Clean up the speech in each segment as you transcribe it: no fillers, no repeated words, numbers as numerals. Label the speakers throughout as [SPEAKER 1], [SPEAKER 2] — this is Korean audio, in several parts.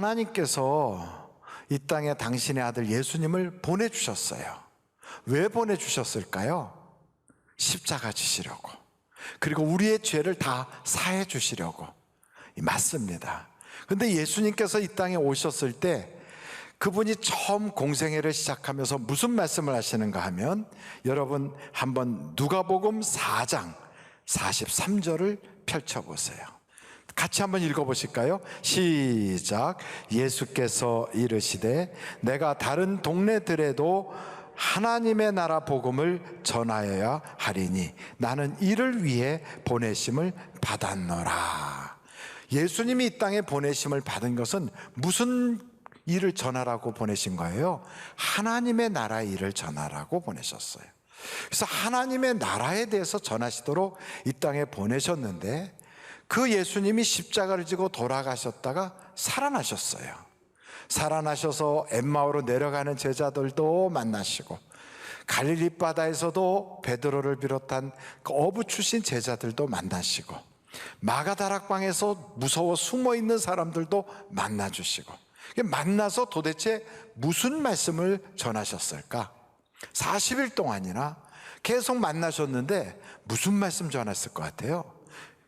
[SPEAKER 1] 하나님께서 이 땅에 당신의 아들 예수님을 보내주셨어요. 왜 보내주셨을까요? 십자가 지시려고, 그리고 우리의 죄를 다 사해 주시려고. 맞습니다. 근데 예수님께서 이 땅에 오셨을 때 그분이 처음 공생애를 시작하면서 무슨 말씀을 하시는가 하면, 여러분 한번 누가복음 4장 43절을 펼쳐보세요. 같이 한번 읽어보실까요? 시작. 예수께서 이르시되 내가 다른 동네들에도 하나님의 나라 복음을 전하여야 하리니 나는 이를 위해 보내심을 받았노라. 예수님이 이 땅에 보내심을 받은 것은 무슨 일을 전하라고 보내신 거예요? 하나님의 나라의 일을 전하라고 보내셨어요. 그래서 하나님의 나라에 대해서 전하시도록 이 땅에 보내셨는데, 그 예수님이 십자가를 지고 돌아가셨다가 살아나셨어요. 살아나셔서 엠마오로 내려가는 제자들도 만나시고, 갈릴리 바다에서도 베드로를 비롯한 그 어부 출신 제자들도 만나시고, 마가다락방에서 무서워 숨어있는 사람들도 만나주시고, 만나서 도대체 무슨 말씀을 전하셨을까? 40일 동안이나 계속 만나셨는데 무슨 말씀 전했을 것 같아요?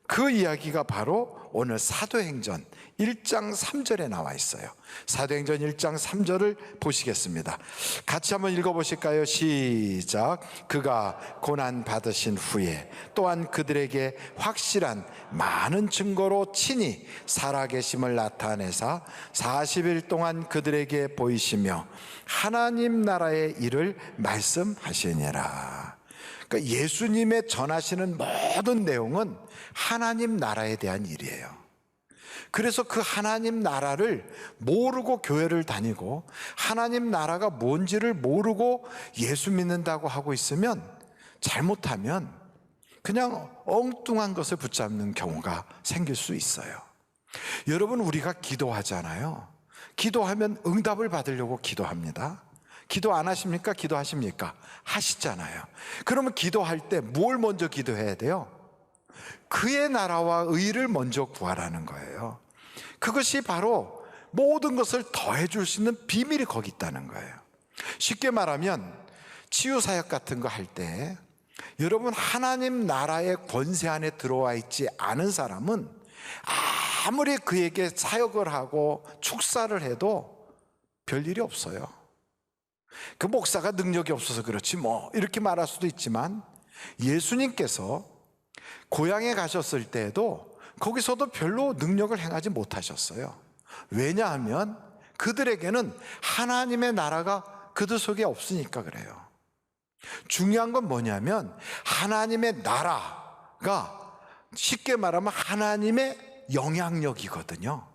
[SPEAKER 1] 그 이야기가 바로 오늘 사도행전 1장 3절에 나와 있어요. 사도행전 1장 3절을 보시겠습니다. 같이 한번 읽어보실까요? 시작. 그가 고난 받으신 후에 또한 그들에게 확실한 많은 증거로 친히 살아계심을 나타내사 40일 동안 그들에게 보이시며 하나님 나라의 일을 말씀하시니라. 그러니까 예수님의 전하시는 모든 내용은 하나님 나라에 대한 일이에요. 그래서 그 하나님 나라를 모르고 교회를 다니고 하나님 나라가 뭔지를 모르고 예수 믿는다고 하고 있으면, 잘못하면 그냥 엉뚱한 것을 붙잡는 경우가 생길 수 있어요. 여러분, 우리가 기도하잖아요. 기도하면 응답을 받으려고 기도합니다. 기도 안 하십니까? 기도하십니까? 하시잖아요. 그러면 기도할 때 뭘 먼저 기도해야 돼요? 그의 나라와 의를 먼저 구하라는 거예요. 그것이 바로 모든 것을 더해 줄 수 있는 비밀이 거기 있다는 거예요. 쉽게 말하면 치유사역 같은 거 할 때, 여러분 하나님 나라의 권세 안에 들어와 있지 않은 사람은 아무리 그에게 사역을 하고 축사를 해도 별일이 없어요. 그 목사가 능력이 없어서 그렇지 뭐 이렇게 말할 수도 있지만, 예수님께서 고향에 가셨을 때에도 거기서도 별로 능력을 행하지 못하셨어요. 왜냐하면 그들에게는 하나님의 나라가 그들 속에 없으니까 그래요. 중요한 건 뭐냐면, 하나님의 나라가 쉽게 말하면 하나님의 영향력이거든요.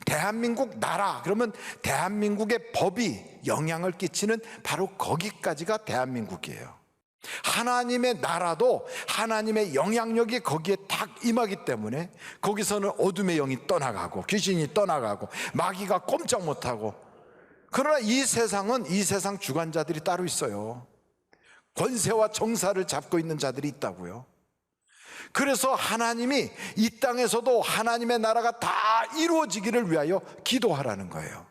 [SPEAKER 1] 대한민국 나라 그러면 대한민국의 법이 영향을 끼치는 바로 거기까지가 대한민국이에요. 하나님의 나라도 하나님의 영향력이 거기에 딱 임하기 때문에 거기서는 어둠의 영이 떠나가고 귀신이 떠나가고 마귀가 꼼짝 못하고. 그러나 이 세상은, 이 세상 주관자들이 따로 있어요. 권세와 정사를 잡고 있는 자들이 있다고요. 그래서 하나님이 이 땅에서도 하나님의 나라가 다 이루어지기를 위하여 기도하라는 거예요.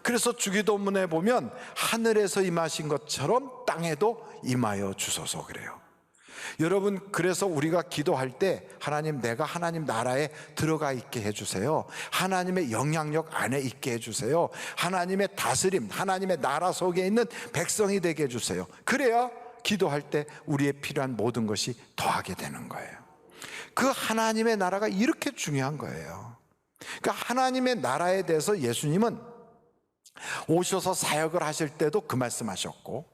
[SPEAKER 1] 그래서 주기도문에 보면 하늘에서 임하신 것처럼 땅에도 임하여 주소서 그래요. 여러분, 그래서 우리가 기도할 때 하나님, 내가 하나님 나라에 들어가 있게 해주세요. 하나님의 영향력 안에 있게 해주세요. 하나님의 다스림, 하나님의 나라 속에 있는 백성이 되게 해주세요. 그래야 기도할 때 우리의 필요한 모든 것이 더하게 되는 거예요. 그 하나님의 나라가 이렇게 중요한 거예요. 그러니까 하나님의 나라에 대해서 예수님은 오셔서 사역을 하실 때도 그 말씀하셨고,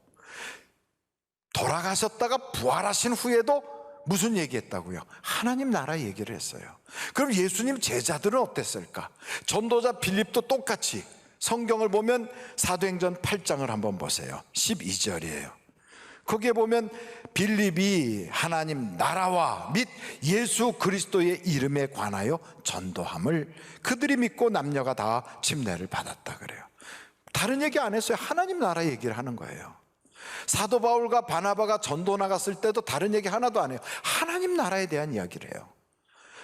[SPEAKER 1] 돌아가셨다가 부활하신 후에도 무슨 얘기했다고요? 하나님 나라 얘기를 했어요. 그럼 예수님 제자들은 어땠을까? 전도자 빌립도 똑같이 성경을 보면 사도행전 8장을 한번 보세요. 12절이에요. 거기에 보면 빌립이 하나님 나라와 및 예수 그리스도의 이름에 관하여 전도함을 그들이 믿고 남녀가 다 침례를 받았다 그래요. 다른 얘기 안 했어요. 하나님 나라 얘기를 하는 거예요. 사도 바울과 바나바가 전도 나갔을 때도 다른 얘기 하나도 안 해요. 하나님 나라에 대한 이야기를 해요.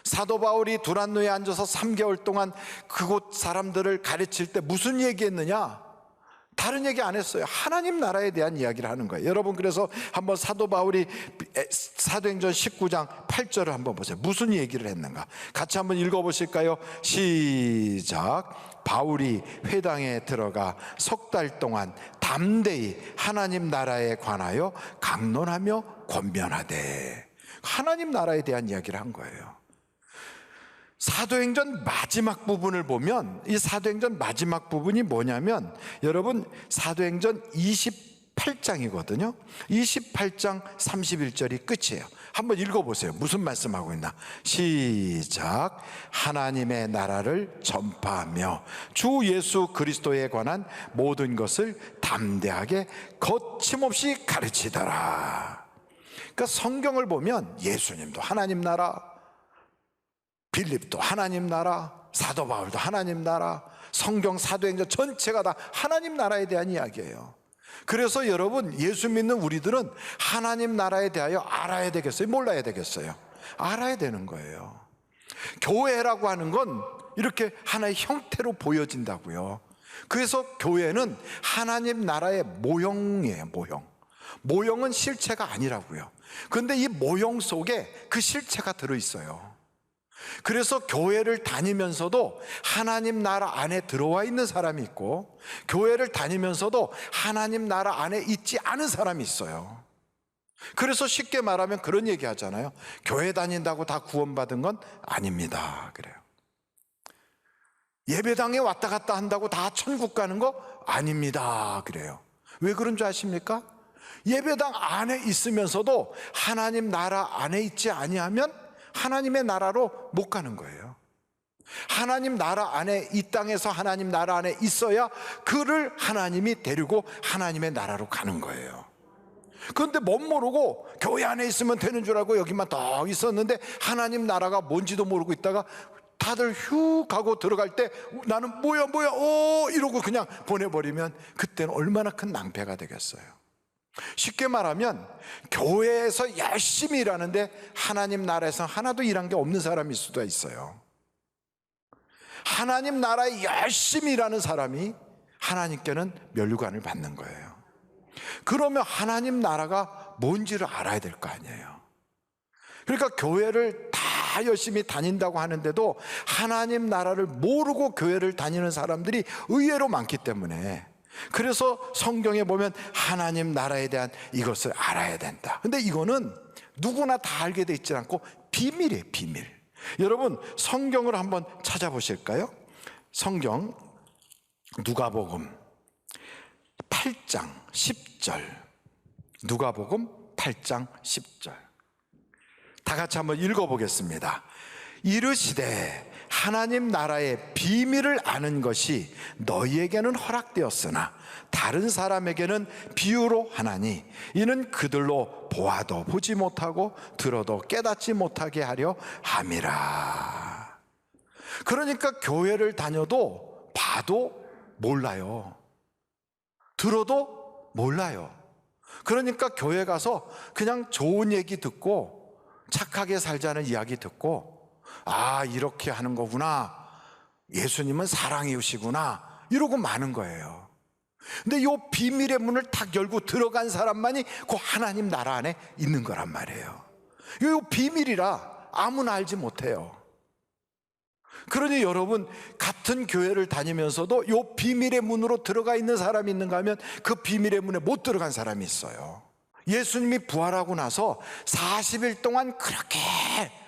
[SPEAKER 1] 사도 바울이 두란노에 앉아서 3개월 동안 그곳 사람들을 가르칠 때 무슨 얘기했느냐? 다른 얘기 안 했어요. 하나님 나라에 대한 이야기를 하는 거예요. 여러분, 그래서 한번 사도 바울이 사도행전 19장 8절을 한번 보세요. 무슨 얘기를 했는가? 같이 한번 읽어보실까요? 시작. 바울이 회당에 들어가 석 달 동안 담대히 하나님 나라에 관하여 강론하며 권면하되, 하나님 나라에 대한 이야기를 한 거예요. 사도행전 마지막 부분을 보면, 이 사도행전 마지막 부분이 뭐냐면, 여러분, 사도행전 28장이거든요 28장 31절이 끝이에요. 한번 읽어보세요. 무슨 말씀하고 있나? 시작. 하나님의 나라를 전파하며 주 예수 그리스도에 관한 모든 것을 담대하게 거침없이 가르치더라. 그러니까 성경을 보면 예수님도 하나님 나라, 빌립도 하나님 나라, 사도 바울도 하나님 나라, 성경 사도행전 전체가 다 하나님 나라에 대한 이야기예요. 그래서 여러분, 예수 믿는 우리들은 하나님 나라에 대하여 알아야 되겠어요? 몰라야 되겠어요? 알아야 되는 거예요. 교회라고 하는 건 이렇게 하나의 형태로 보여진다고요. 그래서 교회는 하나님 나라의 모형이에요. 모형은 실체가 아니라고요. 그런데 이 모형 속에 그 실체가 들어있어요. 그래서 교회를 다니면서도 하나님 나라 안에 들어와 있는 사람이 있고, 교회를 다니면서도 하나님 나라 안에 있지 않은 사람이 있어요. 그래서 쉽게 말하면 그런 얘기 하잖아요. 교회 다닌다고 다 구원받은 건 아닙니다. 그래요. 예배당에 왔다 갔다 한다고 다 천국 가는 거 아닙니다. 그래요. 왜 그런 줄 아십니까? 예배당 안에 있으면서도 하나님 나라 안에 있지 아니하면 하나님의 나라로 못 가는 거예요. 하나님 나라 안에, 이 땅에서 하나님 나라 안에 있어야 그를 하나님이 데리고 하나님의 나라로 가는 거예요. 그런데 못 모르고 교회 안에 있으면 되는 줄 알고 여기만 더 있었는데 하나님 나라가 뭔지도 모르고 있다가 다들 휴 가고 들어갈 때 나는 뭐야 이러고 그냥 보내버리면 그때는 얼마나 큰 낭패가 되겠어요. 쉽게 말하면 교회에서 열심히 일하는데 하나님 나라에서 하나도 일한 게 없는 사람일 수도 있어요. 하나님 나라에 열심히 일하는 사람이 하나님께는 면류관을 받는 거예요. 그러면 하나님 나라가 뭔지를 알아야 될 거 아니에요. 그러니까 교회를 다 열심히 다닌다고 하는데도 하나님 나라를 모르고 교회를 다니는 사람들이 의외로 많기 때문에, 그래서 성경에 보면 하나님 나라에 대한 이것을 알아야 된다. 근데 이거는 누구나 다 알게 돼 있지 않고 비밀이에요, 비밀. 여러분, 성경을 한번 찾아보실까요? 성경 누가복음 8장 10절. 누가복음 8장 10절. 다 같이 한번 읽어보겠습니다. 이르시되 하나님 나라의 비밀을 아는 것이 너희에게는 허락되었으나 다른 사람에게는 비유로 하나니 이는 그들로 보아도 보지 못하고 들어도 깨닫지 못하게 하려 함이라. 그러니까 교회를 다녀도 봐도 몰라요. 들어도 몰라요. 그러니까 교회 가서 그냥 좋은 얘기 듣고 착하게 살자는 이야기 듣고, 아, 이렇게 하는 거구나, 예수님은 사랑이시구나, 이러고 마는 거예요. 근데 이 비밀의 문을 탁 열고 들어간 사람만이 그 하나님 나라 안에 있는 거란 말이에요. 이 비밀이라 아무나 알지 못해요. 그러니 여러분, 같은 교회를 다니면서도 이 비밀의 문으로 들어가 있는 사람이 있는가 하면 그 비밀의 문에 못 들어간 사람이 있어요. 예수님이 부활하고 나서 40일 동안 그렇게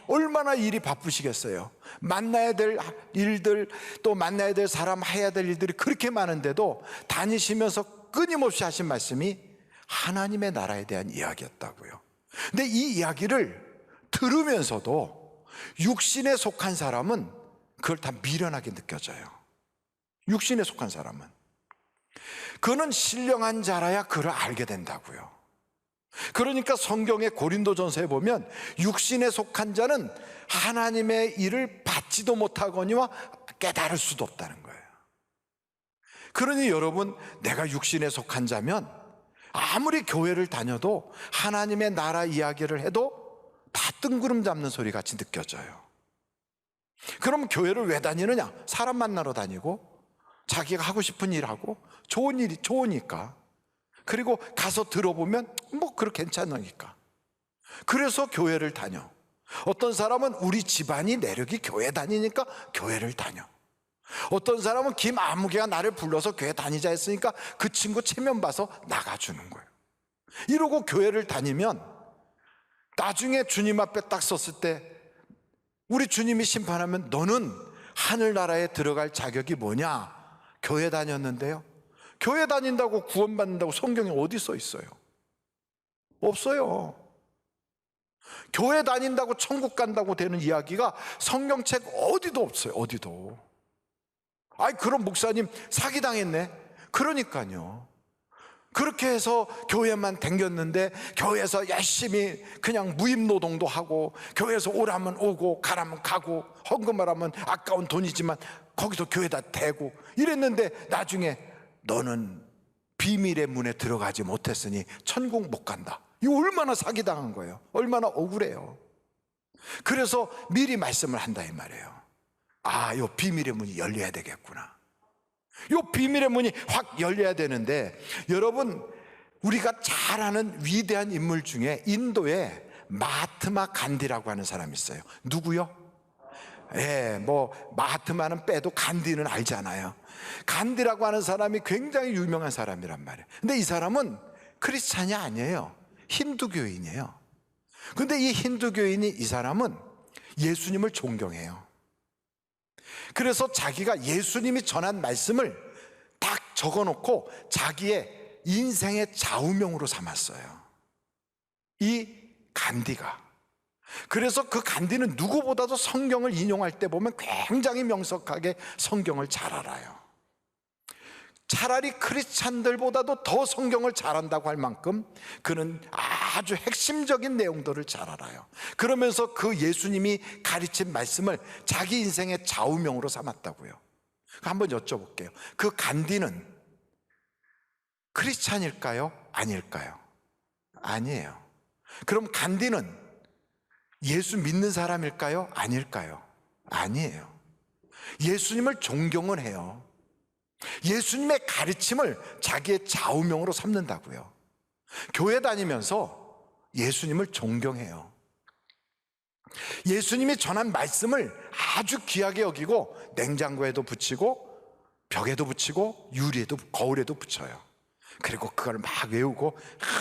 [SPEAKER 1] 얼마나 일이 바쁘시겠어요. 만나야 될 일들, 또 만나야 될 사람, 해야 될 일들이 그렇게 많은데도 다니시면서 끊임없이 하신 말씀이 하나님의 나라에 대한 이야기였다고요. 근데 이 이야기를 들으면서도 육신에 속한 사람은 그걸 다 미련하게 느껴져요. 육신에 속한 사람은. 그는 신령한 자라야 그를 알게 된다고요. 그러니까 성경의 고린도전서에 보면 육신에 속한 자는 하나님의 일을 받지도 못하거니와 깨달을 수도 없다는 거예요. 그러니 여러분, 내가 육신에 속한 자면 아무리 교회를 다녀도 하나님의 나라 이야기를 해도 다 뜬구름 잡는 소리 같이 느껴져요. 그럼 교회를 왜 다니느냐? 사람 만나러 다니고 자기가 하고 싶은 일 하고 좋은 일이 좋으니까. 그리고 가서 들어보면 뭐 그렇게 괜찮으니까. 그래서 교회를 다녀. 어떤 사람은 우리 집안이 내력이 교회 다니니까 교회를 다녀. 어떤 사람은 김아무개가 나를 불러서 교회 다니자 했으니까 그 친구 체면 봐서 나가주는 거예요. 이러고 교회를 다니면 나중에 주님 앞에 딱 섰을 때 우리 주님이 심판하면 너는 하늘나라에 들어갈 자격이 뭐냐? 교회 다녔는데요. 교회 다닌다고 구원받는다고 성경에 어디 써 있어요? 없어요. 교회 다닌다고 천국 간다고 되는 이야기가 성경책 어디도 없어요. 어디도. 아이, 그럼 목사님 사기당했네. 그러니까요. 그렇게 해서 교회만 댕겼는데 교회에서 열심히 그냥 무임노동도 하고 교회에서 오라면 오고 가라면 가고 헌금하라면 아까운 돈이지만 거기서 교회다 대고 이랬는데 나중에 너는 비밀의 문에 들어가지 못했으니 천국 못 간다. 이거 얼마나 사기당한 거예요. 얼마나 억울해요. 그래서 미리 말씀을 한다 이 말이에요. 아, 이 비밀의 문이 열려야 되겠구나. 이 비밀의 문이 확 열려야 되는데, 여러분, 우리가 잘 아는 위대한 인물 중에 인도에 마하트마 간디라고 하는 사람이 있어요. 누구요? 뭐 마하트마는 빼도 간디는 알잖아요. 간디라고 하는 사람이 굉장히 유명한 사람이란 말이에요. 근데 이 사람은 크리스찬이 아니에요. 힌두교인이에요. 근데 이 힌두교인이, 이 사람은 예수님을 존경해요. 그래서 자기가 예수님이 전한 말씀을 딱 적어놓고 자기의 인생의 좌우명으로 삼았어요, 이 간디가. 그래서 그 간디는 누구보다도 성경을 인용할 때 보면 굉장히 명석하게 성경을 잘 알아요. 차라리 크리스찬들보다도 더 성경을 잘 안다고 할 만큼 그는 아주 핵심적인 내용들을 잘 알아요. 그러면서 그 예수님이 가르친 말씀을 자기 인생의 좌우명으로 삼았다고요. 한번 여쭤볼게요. 그 간디는 크리스찬일까요? 아닐까요? 아니에요. 그럼 간디는 예수 믿는 사람일까요? 아닐까요? 아니에요. 예수님을 존경을 해요. 예수님의 가르침을 자기의 좌우명으로 삼는다고요. 교회 다니면서 예수님을 존경해요. 예수님이 전한 말씀을 아주 귀하게 여기고 냉장고에도 붙이고 벽에도 붙이고 유리에도, 거울에도 붙여요. 그리고 그걸 막 외우고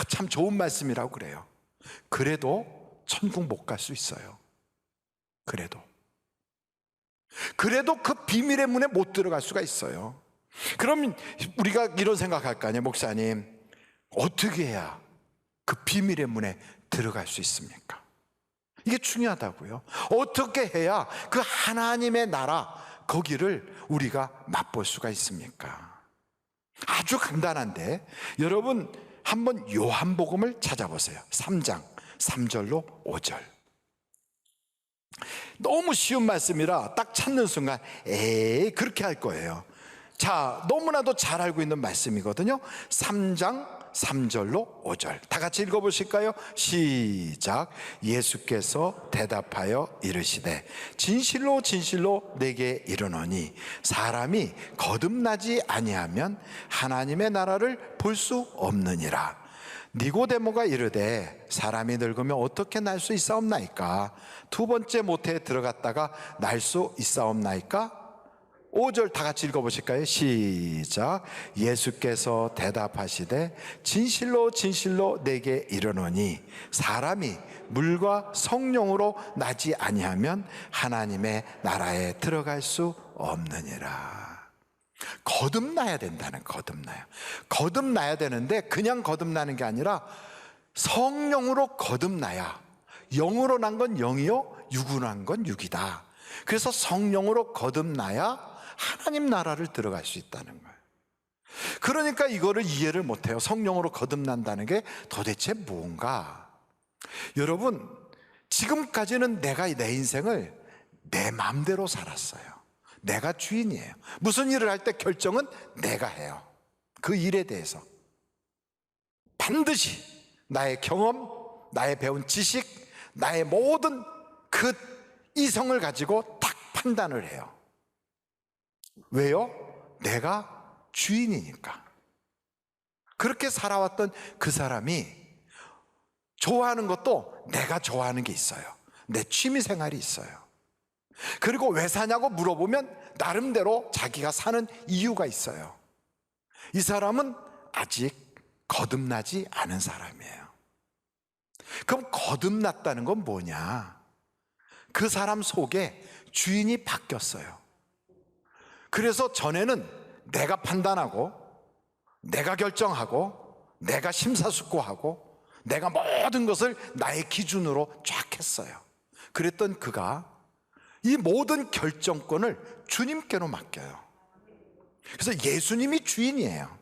[SPEAKER 1] 참 좋은 말씀이라고 그래요. 그래도 천국 못 갈 수 있어요. 그래도 그 비밀의 문에 못 들어갈 수가 있어요. 그럼 우리가 이런 생각할 거 아니에요. 목사님, 어떻게 해야 그 비밀의 문에 들어갈 수 있습니까? 이게 중요하다고요. 어떻게 해야 그 하나님의 나라, 거기를 우리가 맛볼 수가 있습니까? 아주 간단한데, 여러분 한번 요한복음을 찾아보세요. 3장 3절로 5절. 너무 쉬운 말씀이라 딱 찾는 순간 에이, 그렇게 할 거예요. 자, 너무나도 잘 알고 있는 말씀이거든요. 3장 3절로 5절 다 같이 읽어보실까요? 시작. 예수께서 대답하여 이르시되 진실로 진실로 내게 이르노니 사람이 거듭나지 아니하면 하나님의 나라를 볼 수 없느니라. 니고데모가 이르되 사람이 늙으면 어떻게 날 수 있사옵나이까? 두 번째 모태에 들어갔다가 날 수 있사옵나이까? 5절 다 같이 읽어보실까요? 시작. 예수께서 대답하시되 진실로 진실로 내게 이르노니 사람이 물과 성령으로 나지 아니하면 하나님의 나라에 들어갈 수 없느니라. 거듭나야 된다는, 거듭나야 되는데 그냥 거듭나는 게 아니라 성령으로 거듭나야, 영으로 난 건 영이요 육으로 난 건 육이다. 그래서 성령으로 거듭나야 하나님 나라를 들어갈 수 있다는 거예요. 그러니까 이거를 이해를 못해요. 성령으로 거듭난다는 게 도대체 뭔가. 여러분, 지금까지는 내가 내 인생을 내 마음대로 살았어요. 내가 주인이에요. 무슨 일을 할 때 결정은 내가 해요. 그 일에 대해서 반드시 나의 경험, 나의 배운 지식, 나의 모든 그 이성을 가지고 딱 판단을 해요. 왜요? 내가 주인이니까. 그렇게 살아왔던 그 사람이 좋아하는 것도 내가 좋아하는 게 있어요. 내 취미 생활이 있어요. 그리고 왜 사냐고 물어보면 나름대로 자기가 사는 이유가 있어요. 이 사람은 아직 거듭나지 않은 사람이에요. 그럼 거듭났다는 건 뭐냐? 그 사람 속에 주인이 바뀌었어요. 그래서 전에는 내가 판단하고 내가 결정하고 내가 심사숙고하고 내가 모든 것을 나의 기준으로 쫙 했어요. 그랬던 그가 이 모든 결정권을 주님께로 맡겨요. 그래서 예수님이 주인이에요.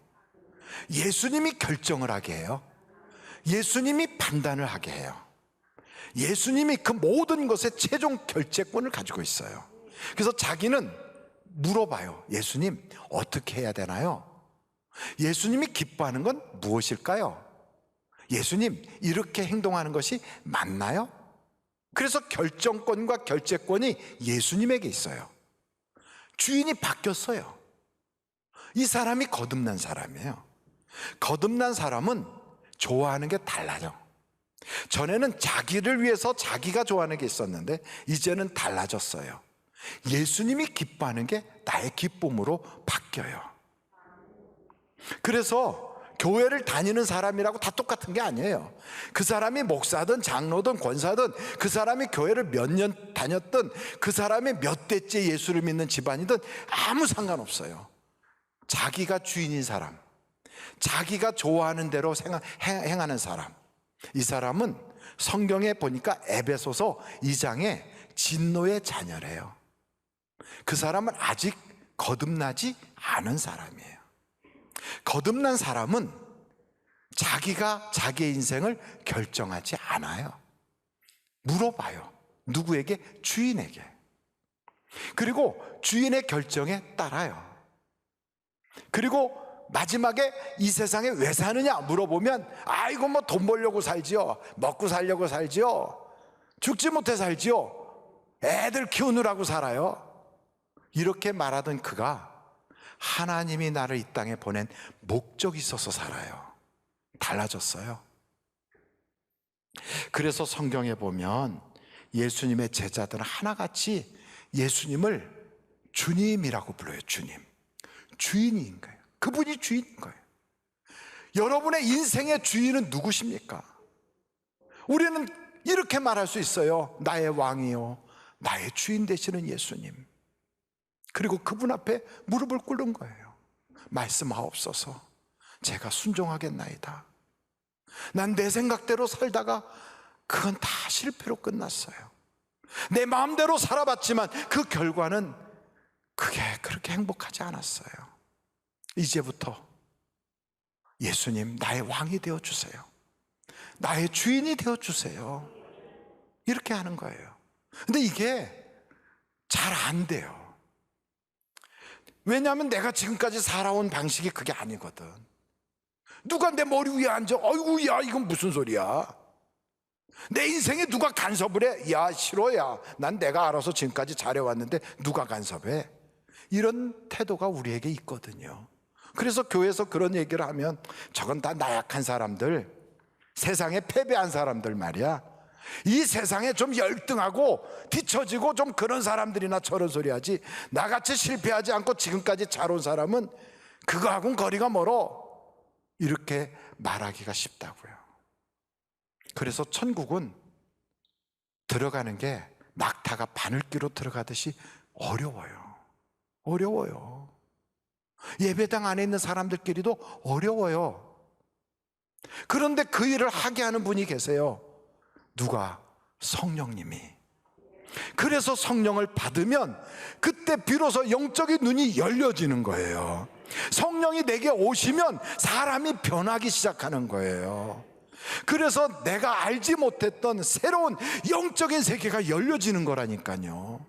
[SPEAKER 1] 예수님이 결정을 하게 해요. 예수님이 판단을 하게 해요. 예수님이 그 모든 것의 최종 결재권을 가지고 있어요. 그래서 자기는 물어봐요. 예수님, 어떻게 해야 되나요? 예수님이 기뻐하는 건 무엇일까요? 예수님, 이렇게 행동하는 것이 맞나요? 그래서 결정권과 결재권이 예수님에게 있어요. 주인이 바뀌었어요. 이 사람이 거듭난 사람이에요. 거듭난 사람은 좋아하는 게 달라져. 전에는 자기를 위해서 자기가 좋아하는 게 있었는데 이제는 달라졌어요. 예수님이 기뻐하는 게 나의 기쁨으로 바뀌어요. 그래서 교회를 다니는 사람이라고 다 똑같은 게 아니에요. 그 사람이 목사든 장로든 권사든 그 사람이 교회를 몇 년 다녔든 그 사람이 몇 대째 예수를 믿는 집안이든 아무 상관없어요. 자기가 주인인 사람, 자기가 좋아하는 대로 행하는 사람, 이 사람은 성경에 보니까 에베소서 2장에 진노의 자녀래요. 그 사람은 아직 거듭나지 않은 사람이에요. 거듭난 사람은 자기가 자기의 인생을 결정하지 않아요. 물어봐요. 누구에게? 주인에게. 그리고 주인의 결정에 따라요. 그리고 마지막에 이 세상에 왜 사느냐 물어보면 아이고 뭐 돈 벌려고 살지요, 먹고 살려고 살지요, 죽지 못해 살지요, 애들 키우느라고 살아요. 이렇게 말하던 그가 하나님이 나를 이 땅에 보낸 목적이 있어서 살아요. 달라졌어요. 그래서 성경에 보면 예수님의 제자들은 하나같이 예수님을 주님이라고 불러요. 주님, 주인인 거예요. 그분이 주인인 거예요. 여러분의 인생의 주인은 누구십니까? 우리는 이렇게 말할 수 있어요. 나의 왕이요, 나의 주인 되시는 예수님. 그리고 그분 앞에 무릎을 꿇는 거예요. 말씀하옵소서, 제가 순종하겠나이다. 난 내 생각대로 살다가 그건 다 실패로 끝났어요. 내 마음대로 살아봤지만 그 결과는 그게 그렇게 행복하지 않았어요. 이제부터 예수님, 나의 왕이 되어주세요. 나의 주인이 되어주세요. 이렇게 하는 거예요. 근데 이게 잘 안 돼요. 왜냐하면 내가 지금까지 살아온 방식이 그게 아니거든. 누가 내 머리 위에 앉아? 어이구, 야, 이건 무슨 소리야? 내 인생에 누가 간섭을 해? 야, 싫어야. 난 내가 알아서 지금까지 잘해왔는데 누가 간섭해? 이런 태도가 우리에게 있거든요. 그래서 교회에서 그런 얘기를 하면 저건 다 나약한 사람들, 세상에 패배한 사람들 말이야. 이 세상에 좀 열등하고 뒤처지고 좀 그런 사람들이나 저런 소리 하지, 나같이 실패하지 않고 지금까지 잘 온 사람은 그거하고는 거리가 멀어. 이렇게 말하기가 쉽다고요. 그래서 천국은 들어가는 게 낙타가 바늘귀로 들어가듯이 어려워요. 어려워요. 예배당 안에 있는 사람들끼리도 어려워요. 그런데 그 일을 하게 하는 분이 계세요. 누가? 성령님이. 그래서 성령을 받으면 그때 비로소 영적인 눈이 열려지는 거예요. 성령이 내게 오시면 사람이 변하기 시작하는 거예요. 그래서 내가 알지 못했던 새로운 영적인 세계가 열려지는 거라니까요.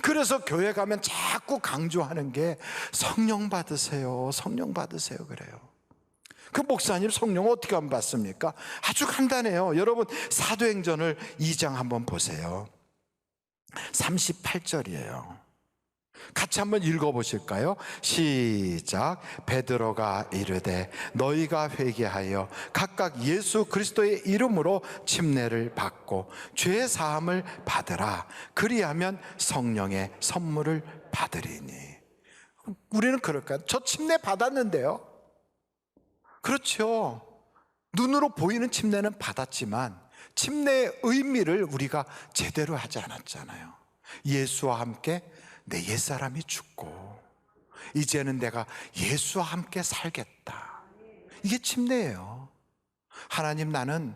[SPEAKER 1] 그래서 교회 가면 자꾸 강조하는 게 성령 받으세요, 성령 받으세요 그래요. 그 목사님 성령 어떻게 하면 받습니까? 아주 간단해요. 여러분 사도행전을 2장 한번 보세요. 38절이에요 같이 한번 읽어보실까요? 시작. 베드로가 이르되 너희가 회개하여 각각 예수 그리스도의 이름으로 침례를 받고 죄 사함을 받으라. 그리하면 성령의 선물을 받으리니. 우리는 그럴까요? 저 침례 받았는데요. 그렇죠. 눈으로 보이는 침례는 받았지만 침례의 의미를 우리가 제대로 하지 않았잖아요. 예수와 함께 내 옛사람이 죽고 이제는 내가 예수와 함께 살겠다. 이게 침례예요. 하나님, 나는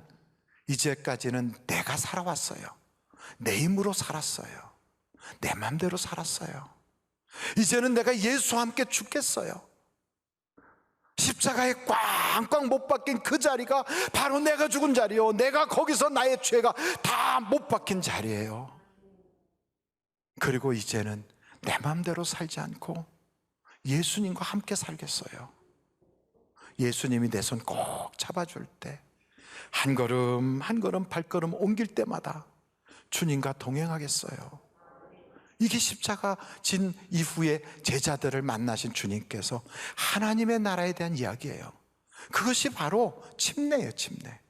[SPEAKER 1] 이제까지는 내가 살아왔어요. 내 힘으로 살았어요. 내 맘대로 살았어요. 이제는 내가 예수와 함께 죽겠어요. 십자가에 꽝꽝 못 박힌 그 자리가 바로 내가 죽은 자리요, 내가 거기서 나의 죄가 다 못 박힌 자리예요. 그리고 이제는 내 마음대로 살지 않고 예수님과 함께 살겠어요. 예수님이 내 손 꼭 잡아줄 때, 한 걸음 한 걸음 발걸음 옮길 때마다 주님과 동행하겠어요. 이게 십자가 진 이후에 제자들을 만나신 주님께서 하나님의 나라에 대한 이야기예요. 그것이 바로 침례예요, 침례.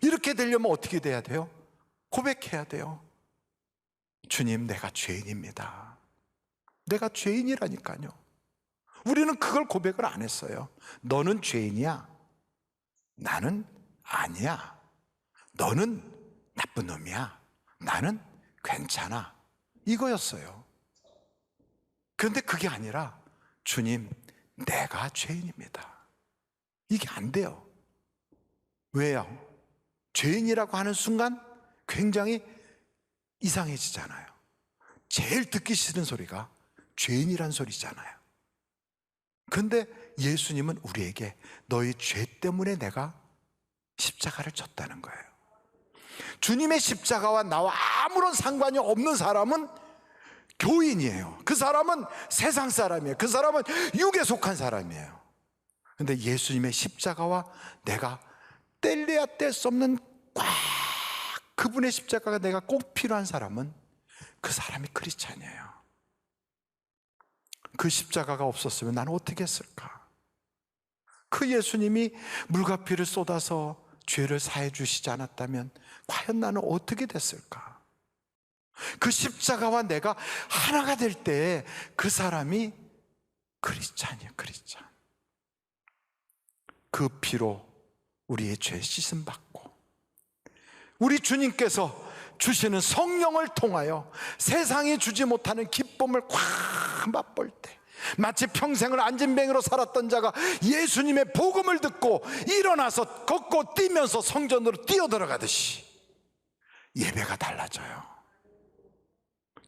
[SPEAKER 1] 이렇게 되려면 어떻게 돼야 돼요? 고백해야 돼요. 주님, 내가 죄인입니다. 내가 죄인이라니까요. 우리는 그걸 고백을 안 했어요. 너는 죄인이야. 나는 아니야. 너는 나쁜 놈이야. 나는 괜찮아. 이거였어요. 그런데 그게 아니라 주님, 내가 죄인입니다. 이게 안 돼요. 왜요? 죄인이라고 하는 순간 굉장히 이상해지잖아요. 제일 듣기 싫은 소리가 죄인이란 소리잖아요. 그런데 예수님은 우리에게 너희 죄 때문에 내가 십자가를 졌다는 거예요. 주님의 십자가와 나와 아무런 상관이 없는 사람은 교인이에요. 그 사람은 세상 사람이에요. 그 사람은 육에 속한 사람이에요. 그런데 예수님의 십자가와 내가 뗄래야 뗄 수 없는 꽉 그분의 십자가가 내가 꼭 필요한 사람은 그 사람이 크리스찬이에요. 그 십자가가 없었으면 나는 어떻게 했을까? 그 예수님이 물과 피를 쏟아서 죄를 사해 주시지 않았다면 과연 나는 어떻게 됐을까? 그 십자가와 내가 하나가 될 때 그 사람이 크리스찬이에요, 크리스찬. 그 피로 우리의 죄 씻음 받고 우리 주님께서 주시는 성령을 통하여 세상이 주지 못하는 기쁨을 꽉 맛볼 때, 마치 평생을 안진뱅이로 살았던 자가 예수님의 복음을 듣고 일어나서 걷고 뛰면서 성전으로 뛰어들어가듯이 예배가 달라져요.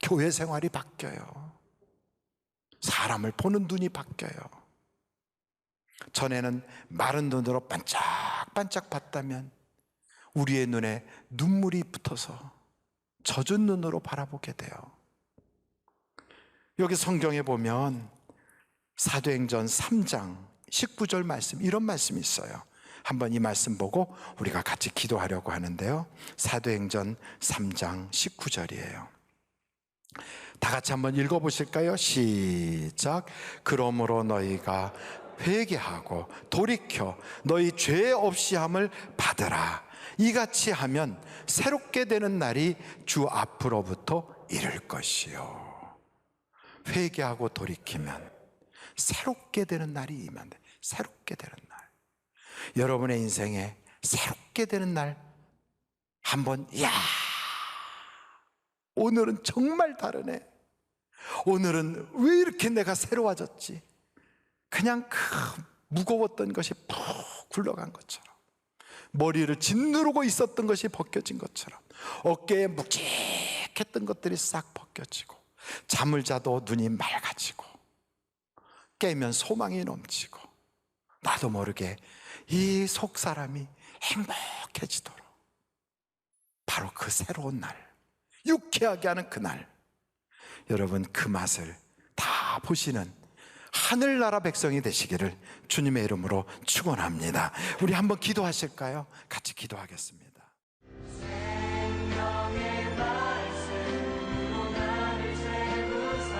[SPEAKER 1] 교회 생활이 바뀌어요. 사람을 보는 눈이 바뀌어요. 전에는 마른 눈으로 반짝반짝 봤다면 우리의 눈에 눈물이 붙어서 젖은 눈으로 바라보게 돼요. 여기 성경에 보면 사도행전 3장 19절 말씀, 이런 말씀이 있어요. 한번 이 말씀 보고 우리가 같이 기도하려고 하는데요. 사도행전 3장 19절이에요. 다 같이 한번 읽어보실까요? 시작. 그러므로 너희가 회개하고 돌이켜 너희 죄 없이 함을 받으라. 이같이 하면 새롭게 되는 날이 주 앞으로부터 이를 것이요. 회개하고 돌이키면 새롭게 되는 날이 임한다. 새롭게 되는 날. 여러분의 인생에 새롭게 되는 날 한번, 야, 오늘은 정말 다르네. 오늘은 왜 이렇게 내가 새로워졌지? 그냥 그 무거웠던 것이 푹 굴러간 것처럼, 머리를 짓누르고 있었던 것이 벗겨진 것처럼, 어깨에 묵직했던 것들이 싹 벗겨지고, 잠을 자도 눈이 맑아지고, 깨면 소망이 넘치고, 나도 모르게 이 속사람이 행복해지도록, 바로 그 새로운 날, 유쾌하게 하는 그날, 여러분 그 맛을 다 보시는 하늘나라 백성이 되시기를 주님의 이름으로 축원합니다. 우리 한번 기도하실까요? 같이 기도하겠습니다. 생명의 말씀으로 나를 채우사